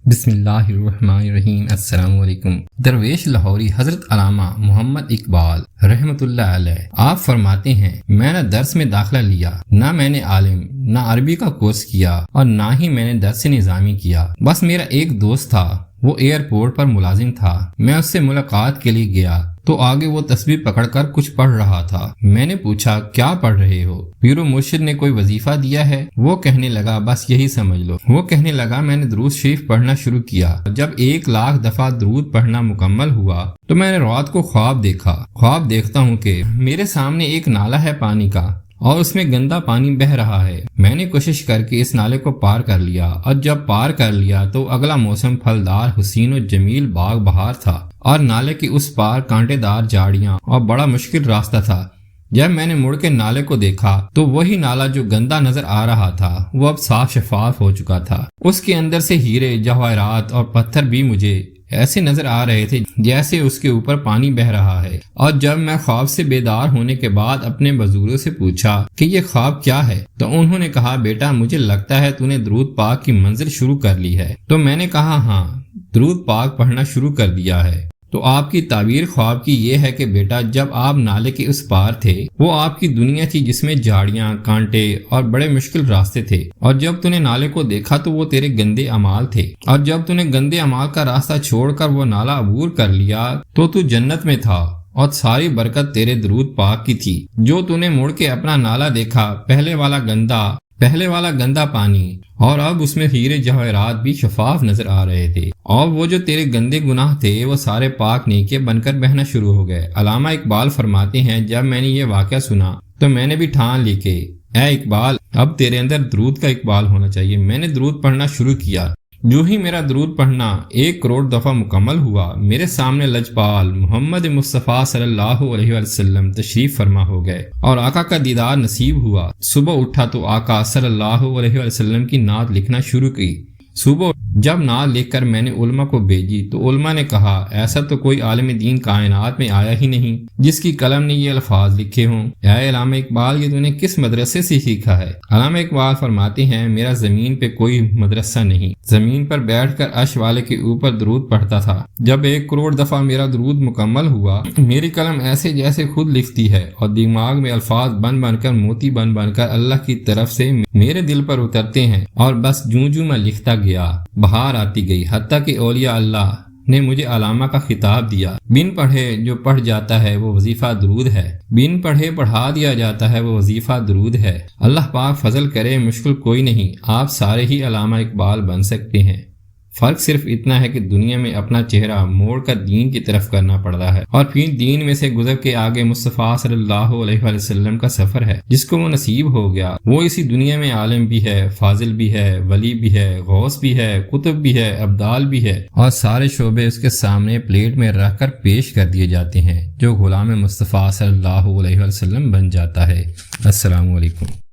بسم اللہ الرحمن الرحیم۔ السلام علیکم۔ درویش لاہوری حضرت علامہ محمد اقبال رحمۃ اللہ علیہ آپ فرماتے ہیں، میں نہ درس میں داخلہ لیا، نہ میں نے عالم نہ عربی کا کورس کیا اور نہ ہی میں نے درس نظامی کیا۔ بس میرا ایک دوست تھا، وہ ایئرپورٹ پر ملازم تھا۔ میں اس سے ملاقات کے لیے گیا تو آگے وہ تسبیح پکڑ کر کچھ پڑھ رہا تھا۔ میں نے پوچھا کیا پڑھ رہے ہو؟ پیر و مرشد نے کوئی وظیفہ دیا ہے؟ وہ کہنے لگا بس یہی سمجھ لو۔ وہ کہنے لگا میں نے درود شریف پڑھنا شروع کیا۔ جب 1,00,000 دفعہ درود پڑھنا مکمل ہوا تو میں نے رات کو خواب دیکھا۔ خواب دیکھتا ہوں کہ میرے سامنے ایک نالا ہے پانی کا اور اس میں گندا پانی بہہ رہا ہے۔ میں نے کوشش کر کے اس نالے کو پار کر لیا اور جب پار کر لیا تو اگلا موسم پھلدار حسین و جمیل باغ بہار تھا اور نالے کی اس پار کانٹے دار جھاڑیاں اور بڑا مشکل راستہ تھا۔ جب میں نے مڑ کے نالے کو دیکھا تو وہی نالا جو گندا نظر آ رہا تھا وہ اب صاف شفاف ہو چکا تھا۔ اس کے اندر سے ہیرے، جواہرات اور پتھر بھی مجھے ایسے نظر آ رہے تھے جیسے اس کے اوپر پانی بہہ رہا ہے۔ اور جب میں خواب سے بیدار ہونے کے بعد اپنے بزرگوں سے پوچھا کہ یہ خواب کیا ہے تو انہوں نے کہا بیٹا مجھے لگتا ہے تو نے درود پاک کی منزل شروع کر لی ہے۔ تو میں نے کہا ہاں، درود پاک پڑھنا شروع کر دیا ہے۔ تو آپ کی تعبیر خواب کی یہ ہے کہ بیٹا جب آپ نالے کے اس پار تھے وہ آپ کی دنیا تھی جس میں جھاڑیاں، کانٹے اور بڑے مشکل راستے تھے، اور جب تو نے نالے کو دیکھا تو وہ تیرے گندے اعمال تھے، اور جب تو نے گندے اعمال کا راستہ چھوڑ کر وہ نالا عبور کر لیا تو جنت میں تھا اور ساری برکت تیرے درود پاک کی تھی۔ جو تو نے مڑ کے اپنا نالا دیکھا، پہلے والا گندا پانی، اور اب اس میں ہیرے جواہرات بھی شفاف نظر آ رہے تھے، اور وہ جو تیرے گندے گناہ تھے وہ سارے پاک نیکیاں بن کر بہنا شروع ہو گئے۔ علامہ اقبال فرماتے ہیں جب میں نے یہ واقعہ سنا تو میں نے بھی ٹھان لی کہ اے اقبال اب تیرے اندر درود کا اقبال ہونا چاہیے۔ میں نے درود پڑھنا شروع کیا۔ جو ہی میرا درود پڑھنا 1 کروڑ دفعہ مکمل ہوا، میرے سامنے لجپال محمد مصطفیٰ صلی اللہ علیہ وسلم تشریف فرما ہو گئے اور آقا کا دیدار نصیب ہوا۔ صبح اٹھا تو آقا صلی اللہ علیہ وسلم کی نعت لکھنا شروع کی۔ صبح جب نعت لکھ کر میں نے علماء کو بھیجی تو علماء نے کہا ایسا تو کوئی عالم دین کائنات میں آیا ہی نہیں جس کی قلم نے یہ الفاظ لکھے ہوں۔ اے علامہ اقبال یہ تو نے کس مدرسے سے سیکھا ہے؟ علامہ اقبال فرماتے ہیں میرا زمین پہ کوئی مدرسہ نہیں، زمین پر بیٹھ کر عرش والے کے اوپر درود پڑھتا تھا۔ جب 1 کروڑ دفعہ میرا درود مکمل ہوا، میری قلم ایسے جیسے خود لکھتی ہے اور دماغ میں الفاظ بن بن کر موتی بن بن کر اللہ کی طرف سے میرے دل پر اترتے ہیں، اور بس جوں میں لکھتا گیا بہار آتی گئی، حتیٰ کہ اولیاء اللہ نے مجھے علامہ کا خطاب دیا۔ بن پڑھے جو پڑھ جاتا ہے وہ وظیفہ درود ہے، بن پڑھے پڑھا دیا جاتا ہے وہ وظیفہ درود ہے۔ اللہ پاک فضل کرے، مشکل کوئی نہیں، آپ سارے ہی علامہ اقبال بن سکتے ہیں۔ فرق صرف اتنا ہے کہ دنیا میں اپنا چہرہ موڑ کر دین کی طرف کرنا پڑتا ہے، اور پھر دین میں سے گزر کے آگے مصطفیٰ صلی اللہ علیہ وسلم کا سفر ہے۔ جس کو وہ نصیب ہو گیا وہ اسی دنیا میں عالم بھی ہے، فاضل بھی ہے، ولی بھی ہے، غوث بھی ہے، قطب بھی ہے، ابدال بھی ہے، اور سارے شعبے اس کے سامنے پلیٹ میں رکھ کر پیش کر دیے جاتے ہیں۔ جو غلام مصطفیٰ صلی اللہ علیہ وسلم بن جاتا ہے۔ السلام علیکم۔